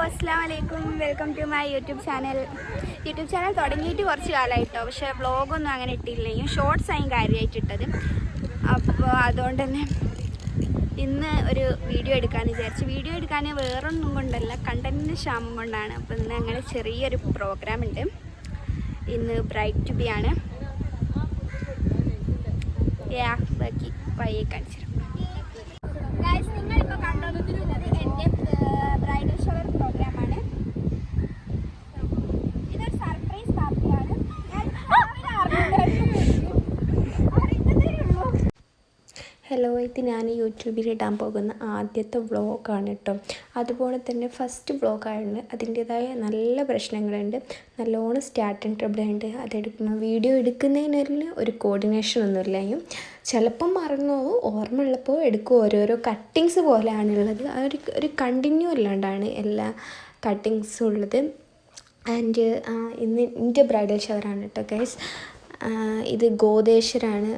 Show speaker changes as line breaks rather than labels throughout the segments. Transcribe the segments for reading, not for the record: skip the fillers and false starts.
അസ്സലാമു അലൈക്കും. Welcome to my YouTube channel. YouTube channel തുടങ്ങിയിട്ട് കുറച്ച് കാലമായിട്ടോ, പക്ഷേ വ്ളോഗൊന്നും അങ്ങനെ ഇട്ടില്ല. ഈ ഷോർട്സ് ആയും കാര്യമായിട്ട് ഇട്ടത്. അപ്പോൾ അതുകൊണ്ട് തന്നെ ഇന്ന് ഒരു വീഡിയോ എടുക്കാമെന്ന് വിചാരിച്ചു. വീഡിയോ എടുക്കാൻ വേറൊന്നും കൊണ്ടല്ല, കണ്ടൻറ്റിന് ക്ഷാമം കൊണ്ടാണ്. അപ്പോൾ ഇന്ന് അങ്ങനെ ചെറിയൊരു പ്രോഗ്രാം ഉണ്ട്. ഇന്ന് ബ്രൈഡ് ടു ബി ആണ്. ബാക്കി വയ്യെ കാണിച്ചു. നിങ്ങളിപ്പോൾ കണ്ടുകൊണ്ടിരിക്കുന്നത് എൻ്റെ ബ്രൈഡൽ ഷവർ പ്രോഗ്രാമാണ്. ഇതൊരു സർപ്രൈസ് പാർട്ടിയാണ്.
ഹലോ, ഇത് ഞാൻ യൂട്യൂബിൽ ഇടാൻ പോകുന്ന ആദ്യത്തെ വ്ളോഗാണ് കേട്ടോ. അതുപോലെ തന്നെ ഫസ്റ്റ് വ്ളോഗാണ്. അതിൻ്റേതായ നല്ല പ്രശ്നങ്ങളുണ്ട്, നല്ലോണം സ്റ്റാർട്ടിങ് ട്രബിൾ ഉണ്ട്. അതെടുക്കുമ്പോൾ വീഡിയോ എടുക്കുന്നതിന് ഒരു കോർഡിനേഷൻ ഒന്നുമില്ല. ചിലപ്പം മറന്നു പോകും, ഓർമ്മ ഉള്ളപ്പോൾ എടുക്കും. ഓരോരോ കട്ടിങ്സ് പോലെയാണുള്ളത്. ഒരു കണ്ടിന്യൂ അല്ലാണ്ടാണ് എല്ലാ കട്ടിങ്സും ഉള്ളത്. ആൻഡ് ഇന്ന് എൻ്റെ ബ്രൈഡൽ ഷവറാണ് കേട്ടോ ഗൈസ്. ഇത് ഗോതേശ്വരാണ്,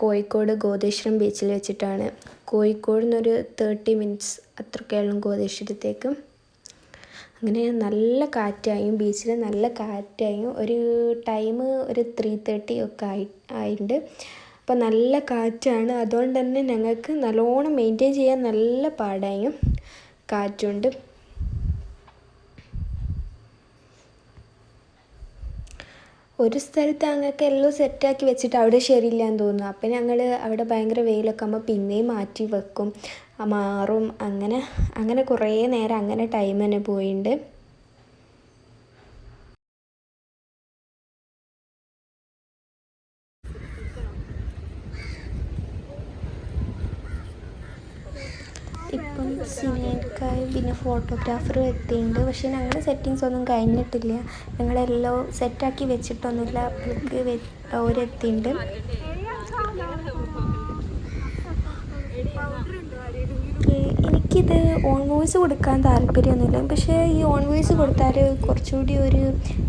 കോഴിക്കോട് ഗോതേശ്വരം ബീച്ചിൽ വെച്ചിട്ടാണ്. കോഴിക്കോട് നിന്നൊരു 30 മിനിറ്റ്സ് അത്രയൊക്കെയുള്ളൂ ഗോതേശ്വരത്തേക്ക്. അങ്ങനെ നല്ല കാറ്റായും, ബീച്ചിൽ നല്ല കാറ്റായും. ഒരു ടൈം ഒരു 3:30 ഒക്കെ ആയിട്ടുണ്ട്. അപ്പോൾ നല്ല കാറ്റാണ്. അതുകൊണ്ട് തന്നെ ഞങ്ങൾക്ക് നല്ലോണം മെയിൻറ്റെയിൻ ചെയ്യാൻ നല്ല പാടായും. കാറ്റുണ്ട്. ഒരു സ്ഥലത്ത് ഞങ്ങൾക്ക് എല്ലാം സെറ്റാക്കി വെച്ചിട്ട് അവിടെ ശരിയില്ലാന്ന് തോന്നുന്നു. അപ്പം ഞങ്ങൾ അവിടെ ഭയങ്കര വെയിലൊക്കെ ആകുമ്പോൾ പിന്നെയും മാറ്റി വെക്കും, മാറും. അങ്ങനെ കുറേ നേരം അങ്ങനെ ടൈം തന്നെ പോയിട്ടുണ്ട്. ഇപ്പം സിനിമയ്ക്കായി പിന്നെ ഫോട്ടോഗ്രാഫർ എത്തിയിട്ടുണ്ട്. പക്ഷേ ഞങ്ങളുടെ സെറ്റിങ്സ് ഒന്നും കഴിഞ്ഞിട്ടില്ല. ഞങ്ങളെല്ലാം സെറ്റാക്കി വെച്ചിട്ടൊന്നുമില്ല. അപ്പോഴേക്ക് ഓരെത്തിയിട്ടുണ്ട്. എനിക്കിത് ഓൺ വോയിസ് കൊടുക്കാൻ താല്പര്യമൊന്നുമില്ല. പക്ഷേ ഈ ഓൺ വോയിസ് കൊടുത്താൽ കുറച്ചുകൂടി ഒരു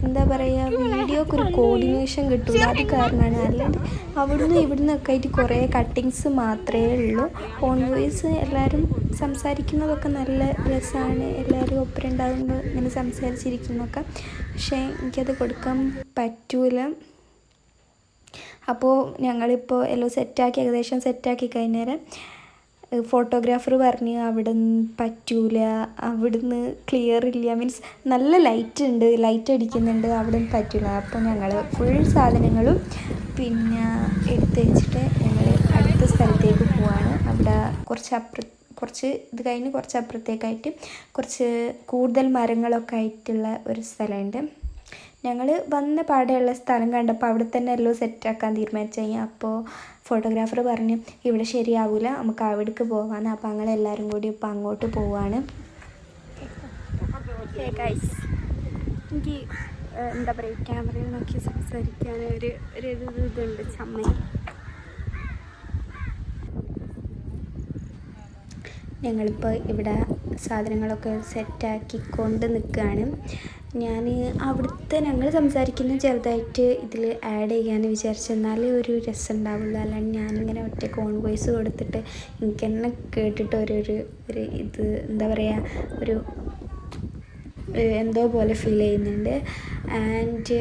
എന്താ പറയുക, വീഡിയോക്ക് ഒരു കോർഡിനേഷൻ കിട്ടില്ല. അത് കാരണമാണ്. അല്ലാണ്ട് അവിടുന്ന് ഇവിടുന്നൊക്കെ ആയിട്ട് കുറേ കട്ടിങ്സ് മാത്രമേ ഉള്ളൂ. ഓൺ വോയിസ് എല്ലാവരും സംസാരിക്കുന്നതൊക്കെ നല്ല രസമാണ്. എല്ലാവരും ഒപ്പരുണ്ടാകുമ്പോൾ ഇങ്ങനെ സംസാരിച്ചിരിക്കുന്നതൊക്കെ. പക്ഷേ എനിക്കത് കൊടുക്കാൻ പറ്റൂല. അപ്പോൾ ഞങ്ങളിപ്പോൾ എല്ലാം സെറ്റാക്കി, ഏകദേശം സെറ്റാക്കി കഴിഞ്ഞേരം ഫോട്ടോഗ്രാഫർ പറഞ്ഞ് അവിടെ നിന്ന് പറ്റൂല, അവിടുന്ന് ക്ലിയർ ഇല്ല, മീൻസ് നല്ല ലൈറ്റ് ഉണ്ട്, ലൈറ്റ് അടിക്കുന്നുണ്ട്, അവിടെ നിന്ന് പറ്റില്ല. അപ്പോൾ ഞങ്ങൾ ഫുൾ സാധനങ്ങളും പിന്നെ എടുത്ത് വെച്ചിട്ട് ഞങ്ങൾ അടുത്ത സ്ഥലത്തേക്ക് പോവാണ്. അവിടെ കുറച്ച് ഇത് കഴിഞ്ഞ് കുറച്ച് അപ്പുറത്തേക്കായിട്ട് കുറച്ച് കൂടുതൽ മരങ്ങളൊക്കെ ആയിട്ടുള്ള ഒരു സ്ഥലമുണ്ട്. ഞങ്ങൾ വന്ന പാടെയുള്ള സ്ഥലം കണ്ടപ്പോൾ അവിടെ തന്നെ എല്ലാം സെറ്റാക്കാൻ തീരുമാനിച്ചു കഴിഞ്ഞാൽ, അപ്പോൾ ഫോട്ടോഗ്രാഫർ പറഞ്ഞു ഇവിടെ ശരിയാവില്ല, നമുക്ക് അവിടേക്ക് പോകാമെന്ന്. അപ്പോൾ ഞങ്ങളെല്ലാവരും കൂടി ഇപ്പോൾ അങ്ങോട്ട് പോവാണ്.
എനിക്ക് എന്താ പറയുക, ക്യാമറയിൽ നോക്കി സംസാരിക്കാൻ ഒരു ഇതുണ്ട്, ചമ്മൽ.
ഞങ്ങളിപ്പോൾ ഇവിടെ സാധനങ്ങളൊക്കെ സെറ്റാക്കിക്കൊണ്ട് നിൽക്കുകയാണ്. ഞാൻ അവിടുത്തെ ഞങ്ങൾ സംസാരിക്കുന്ന ചെറുതായിട്ട് ഇതിൽ ആഡ് ചെയ്യാമെന്ന് വിചാരിച്ചു. എന്നാലേ ഒരു രസം ഉണ്ടാവുള്ളൂ. അല്ലാണ്ട് ഞാനിങ്ങനെ ഒറ്റയ്ക്ക് ഓൺ വോയിസ് കൊടുത്തിട്ട് എനിക്ക് തന്നെ കേട്ടിട്ട് ഒരു ഇത് എന്താ പറയുക, ഒരു എന്തോ പോലെ ഫീൽ ചെയ്യുന്നുണ്ട്. ആൻഡ്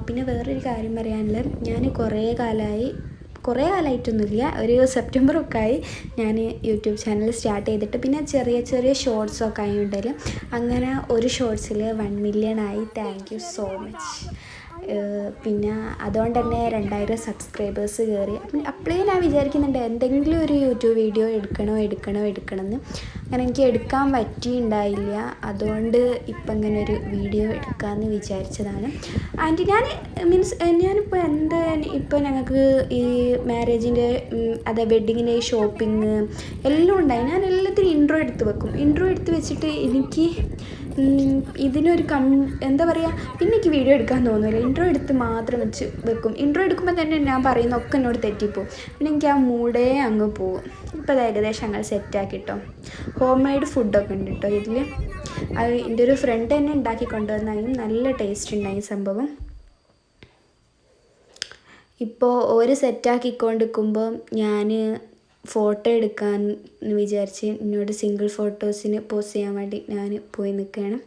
പിന്നെ വേറൊരു കാര്യം പറയാനുള്ളത്, ഞാൻ കുറേ കാലമായിട്ടൊന്നുമില്ല, ഒരു സെപ്റ്റംബറൊക്കെ ആയി ഞാൻ യൂട്യൂബ് ചാനൽ സ്റ്റാർട്ട് ചെയ്തിട്ട്. പിന്നെ ചെറിയ ഷോർട്സൊക്കെ ആയിട്ടുണ്ടെങ്കിൽ അങ്ങനെ ഒരു ഷോർട്സിൽ 1 മില്യൺ ആയി. Thank you so much. പിന്നെ അതുകൊണ്ട് തന്നെ 2000 സബ്സ്ക്രൈബേഴ്സ് കയറി. അപ്പോഴേ ഞാൻ വിചാരിക്കുന്നുണ്ട് എന്തെങ്കിലും ഒരു യൂട്യൂബ് വീഡിയോ എടുക്കണമെന്ന്. അങ്ങനെ എനിക്ക് എടുക്കാൻ പറ്റിയിട്ടുണ്ടായില്ല. അതുകൊണ്ട് ഇപ്പം ഇങ്ങനെ ഒരു വീഡിയോ എടുക്കാമെന്ന് വിചാരിച്ചതാണ്. ആൻഡ് ഞാനിപ്പോൾ ഞങ്ങൾക്ക് ഈ മാരേജിൻ്റെ വെഡ്ഡിങ്ങിൻ്റെ ഷോപ്പിംഗ് എല്ലാം ഉണ്ടായി. ഞാൻ എല്ലാത്തിനും ഇൻട്രോ എടുത്ത് വെച്ചിട്ട് എനിക്ക് ഇതിനൊരു എന്താ പറയുക, പിന്നെ എനിക്ക് വീഡിയോ എടുക്കാൻ തോന്നില്ല. ഇൻട്രോ എടുത്ത് മാത്രം വെക്കും. ഇൻട്രോ എടുക്കുമ്പോൾ തന്നെ ഞാൻ പറയുന്ന ഒക്കെ എന്നോട് തെറ്റിപ്പോവും. പിന്നെ എനിക്ക് ആ മൂഡേ അങ്ങ് പോവും. ഇപ്പോൾ അത് ഏകദേശം അങ്ങനെ സെറ്റാക്കി കേട്ടോ. ഹോം മെയ്ഡ് ഫുഡൊക്കെ ഉണ്ട് കേട്ടോ ഇതിൽ. അത് എൻ്റെ ഒരു ഫ്രണ്ട് തന്നെ ഉണ്ടാക്കി കൊണ്ടുവന്നാലും നല്ല ടേസ്റ്റ് ഉണ്ടായി സംഭവം. ഇപ്പോൾ ഒരു സെറ്റാക്കിക്കൊണ്ടിരിക്കുമ്പോൾ ഞാൻ ഫോട്ടോ എടുക്കാൻ വിചാരിച്ച് എന്നോട് സിംഗിൾ ഫോട്ടോസിന് പോസ്റ്റ് ചെയ്യാൻ വേണ്ടി ഞാൻ പോയി നിൽക്കുകയാണ്.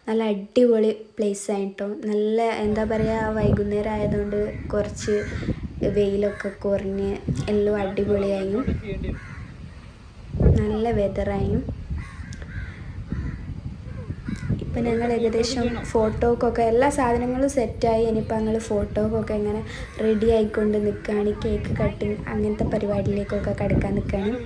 നല്ല അടിപൊളി പ്ലേസ് ആയിട്ടോ. നല്ല എന്താ പറയുക, വൈകുന്നേരം ആയതുകൊണ്ട് കുറച്ച് വെയിലൊക്കെ കുറഞ്ഞ് എല്ലാം അടിപൊളിയായും നല്ല വെതറായും. ഇപ്പം ഞങ്ങൾ ഏകദേശം ഫോട്ടോക്കൊക്കെ എല്ലാ സാധനങ്ങളും സെറ്റായി. ഇനിയിപ്പോൾ ഞങ്ങൾ ഫോട്ടോക്കൊക്കെ ഇങ്ങനെ റെഡി ആയിക്കൊണ്ട് നിൽക്കുകയാണ്. കേക്ക് കട്ടിങ് അങ്ങനത്തെ പരിപാടിയിലേക്കൊക്കെ കടക്കാൻ നിൽക്കുകയാണ്.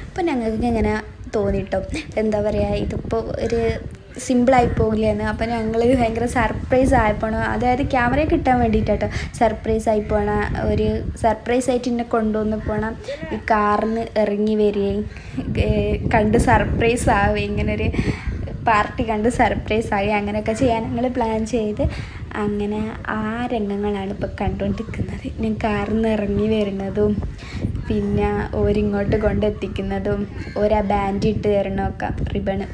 അപ്പോൾ ഞങ്ങൾക്ക് ഇങ്ങനെ തോന്നിട്ടോ, എന്താ പറയുക, ഇതിപ്പോൾ ഒരു സിമ്പിളായി പോകില്ലെന്ന്. അപ്പോൾ ഞങ്ങൾ ഭയങ്കര സർപ്രൈസ് ആയിപ്പോണോ, അതായത് ക്യാമറ കിട്ടാൻ വേണ്ടിയിട്ടോ സർപ്രൈസ് ആയി പോണ, ഒരു സർപ്രൈസ് ആയിട്ട് എന്നെ കൊണ്ടുവന്ന് പോണം. ഈ കാറിൽ നിന്ന് ഇറങ്ങി വരികയും കണ്ട് സർപ്രൈസ് ആവുകയും ഇങ്ങനൊരു പാർട്ടി കണ്ട് സർപ്രൈസ് ആയി അങ്ങനെയൊക്കെ ചെയ്യാൻ ഞങ്ങൾ പ്ലാൻ ചെയ്ത് അങ്ങനെ ആ രംഗങ്ങളാണ് ഇപ്പോൾ കണ്ടുകൊണ്ടിരിക്കുന്നത്. ഞാൻ കാറിൽ നിന്ന് ഇറങ്ങി വരുന്നതും പിന്നെ ഓരിങ്ങോട്ട് കൊണ്ടെത്തിക്കുന്നതും ഓരാ ബാൻഡ് ഇട്ട് തരണമൊക്കെ, റിബണ്.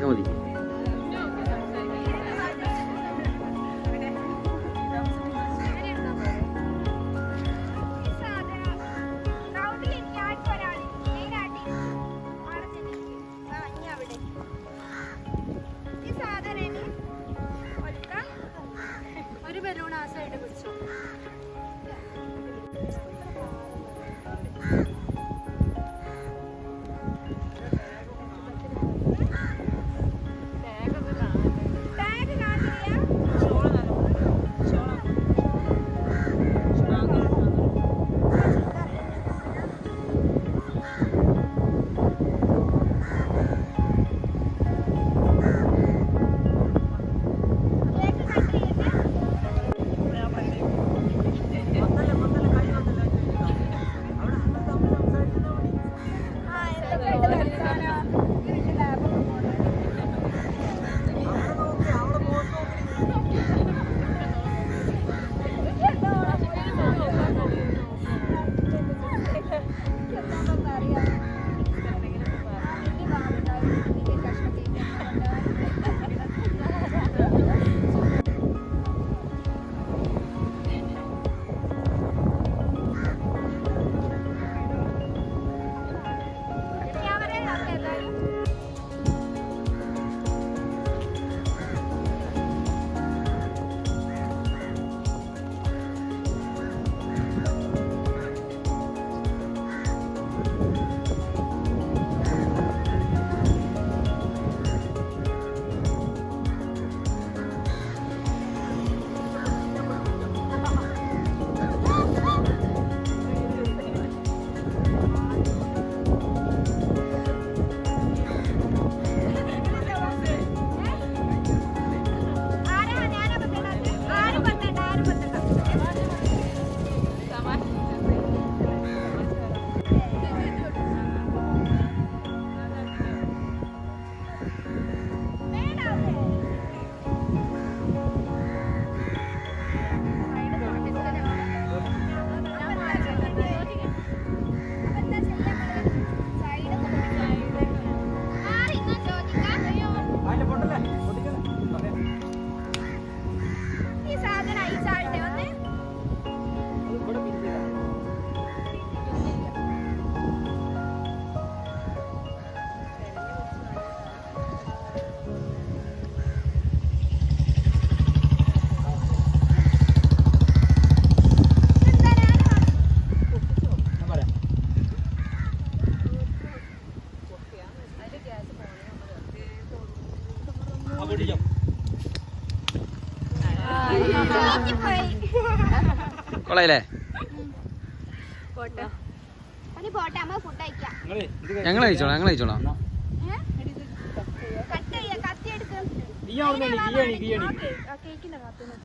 മതി.
ഒരു ബലൂൺ ആ സൈഡ് പിടിച്ചു.
കൊള്ളായില്ലേ?
പോട്ടെ അമ്മ ഫുഡ് കഴിക്കാം.
ഞങ്ങൾ കഴിച്ചോളാം.
കട്ട് ചെയ്യാം, കത്തി എടുക്കും. കേക്കിന്റെ കാത്തുന്നു.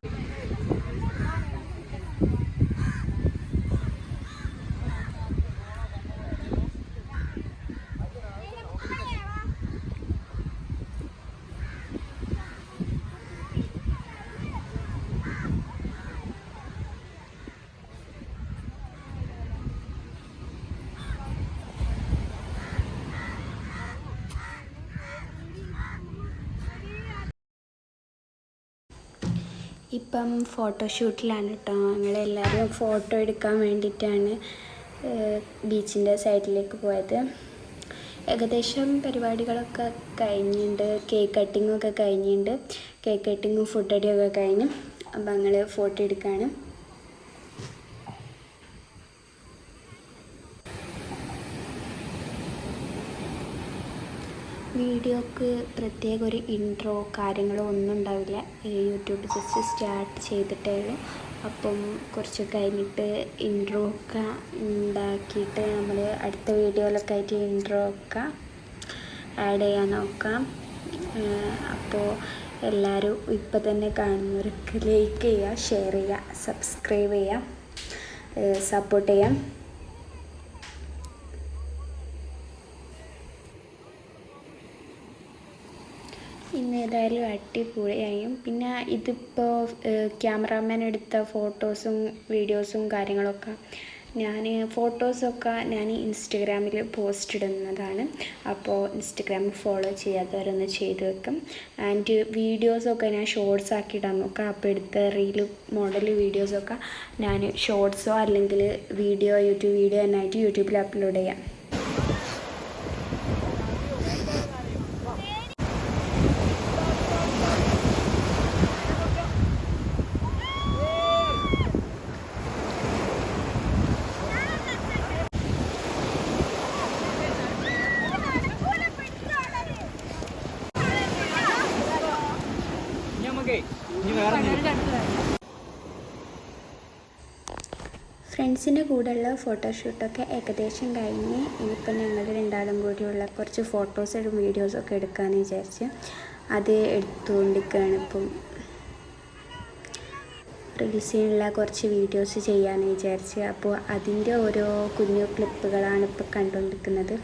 ഇപ്പം ഫോട്ടോഷൂട്ടിലാണ് കേട്ടോ. ഞങ്ങളെല്ലാവരും ഫോട്ടോ എടുക്കാൻ വേണ്ടിയിട്ടാണ് ബീച്ചിൻ്റെ സൈഡിലേക്ക് പോയത്. ഏകദേശം പരിപാടികളൊക്കെ കഴിഞ്ഞിട്ടുണ്ട്. കേക്ക് കട്ടിങ്ങൊക്കെ കഴിഞ്ഞിട്ടുണ്ട്. കേക്ക് കട്ടിങ്ങും ഫുഡ് അടിയൊക്കെ കഴിഞ്ഞു. അപ്പം ഞങ്ങൾ ഫോട്ടോ എടുക്കുകയാണ്. വീഡിയോക്ക് പ്രത്യേക ഒരു ഇൻട്രോ കാര്യങ്ങളോ ഒന്നും ഉണ്ടാവില്ല. യൂട്യൂബ് ജസ്റ്റ് സ്റ്റാർട്ട് ചെയ്തിട്ടേ ഉള്ളൂ. അപ്പം കുറച്ച് കഴിഞ്ഞിട്ട് ഇൻട്രോ ഒക്കെ ഉണ്ടാക്കിയിട്ട് നമ്മൾ അടുത്ത വീഡിയോയിലൊക്കെ ആയിട്ട് ഇൻട്രോ ഒക്കെ ആഡ് ചെയ്യാൻ നോക്കാം. അപ്പോൾ എല്ലാവരും ഇപ്പം തന്നെ കാണുന്നവർക്ക് ലൈക്ക് ചെയ്യുക, ഷെയർ ചെയ്യുക, സബ്സ്ക്രൈബ് ചെയ്യുക, സപ്പോർട്ട് ചെയ്യാം. ഇന്ന് ഏതായാലും അടിപൊളിയായും. പിന്നെ ഇതിപ്പോൾ ക്യാമറാമാൻ എടുത്ത ഫോട്ടോസും വീഡിയോസും കാര്യങ്ങളൊക്കെ ഫോട്ടോസൊക്കെ ഞാൻ ഇൻസ്റ്റഗ്രാമിൽ പോസ്റ്റ് ഇടുന്നതാണ്. അപ്പോൾ ഇൻസ്റ്റഗ്രാം ഫോളോ ചെയ്യാത്തവരൊന്ന് ചെയ്ത് വെക്കും. ആൻഡ് വീഡിയോസൊക്കെ ഞാൻ ഷോർട്സ് ആക്കി ഇടാൻ നോക്കാം. അപ്പോൾ എടുത്ത റീല് മോഡൽ വീഡിയോസൊക്കെ ഞാൻ ഷോർട്സോ അല്ലെങ്കിൽ യൂട്യൂബ് വീഡിയോ തന്നെയായിട്ട് യൂട്യൂബിൽ അപ്ലോഡ് ചെയ്യാം. ഫ്രണ്ട്സിൻ്റെ കൂടെയുള്ള ഫോട്ടോഷൂട്ടൊക്കെ ഏകദേശം കഴിഞ്ഞ് ഇനിയിപ്പോൾ ഞങ്ങൾ രണ്ടാളും കൂടിയുള്ള കുറച്ച് ഫോട്ടോസും വീഡിയോസൊക്കെ എടുക്കാമെന്ന് വിചാരിച്ച് അത് എടുത്തുകൊണ്ടിരിക്കുകയാണ്. ഇപ്പം റീൽസിനുള്ള കുറച്ച് വീഡിയോസ് ചെയ്യാമെന്ന് വിചാരിച്ച്. അപ്പോൾ അതിൻ്റെ ഓരോ കുഞ്ഞു ക്ലിപ്പുകളാണ് ഇപ്പോൾ കണ്ടുകൊണ്ടിരിക്കുന്നത്.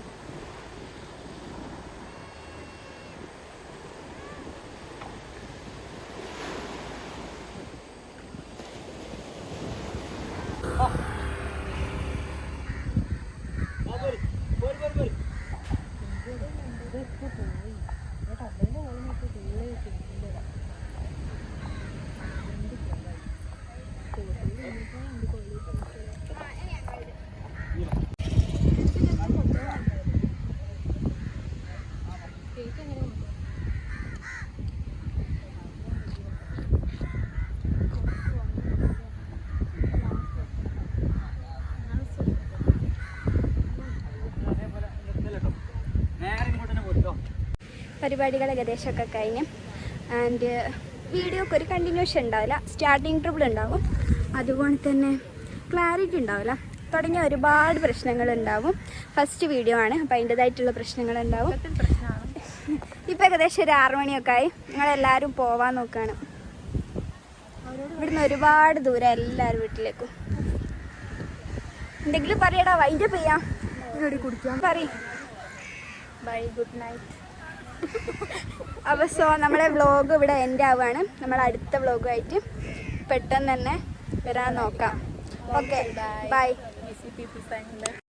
പരിപാടികൾ ഏകദേശമൊക്കെ കഴിഞ്ഞ് ആൻഡ് വീഡിയോക്ക് ഒരു കണ്ടിന്യൂഷൻ ഉണ്ടാവില്ല. സ്റ്റാർട്ടിങ് ട്രബിൾ ഉണ്ടാവും, അതുപോലെ തന്നെ ക്ലാരിറ്റി ഉണ്ടാവില്ല. തുടങ്ങിയ ഒരുപാട് പ്രശ്നങ്ങളുണ്ടാവും. ഫസ്റ്റ് വീഡിയോ ആണ്, അപ്പോൾ അതിൻ്റെതായിട്ടുള്ള പ്രശ്നങ്ങളുണ്ടാവും. ഇപ്പോൾ ഏകദേശം ഒരു 6 മണിയൊക്കെ ആയി. ഞങ്ങളെല്ലാവരും പോവാൻ നോക്കുകയാണ്. ഇവിടുന്ന് ഒരുപാട് ദൂരം എല്ലാവരും വീട്ടിലേക്കും. എന്തെങ്കിലും പറയടാ, വൈൻഡപ്പ് ചെയ്യാം. പറയും ബൈ, ഗുഡ് നൈറ്റ്. അപ്പോൾ നമ്മളെ വ്ളോഗ് ഇവിടെ എൻഡ് ആവുകയാണ്. നമ്മൾ അടുത്ത വ്ളോഗുമായിട്ട് പെട്ടെന്ന് തന്നെ വരാൻ നോക്കാം. Okay, by.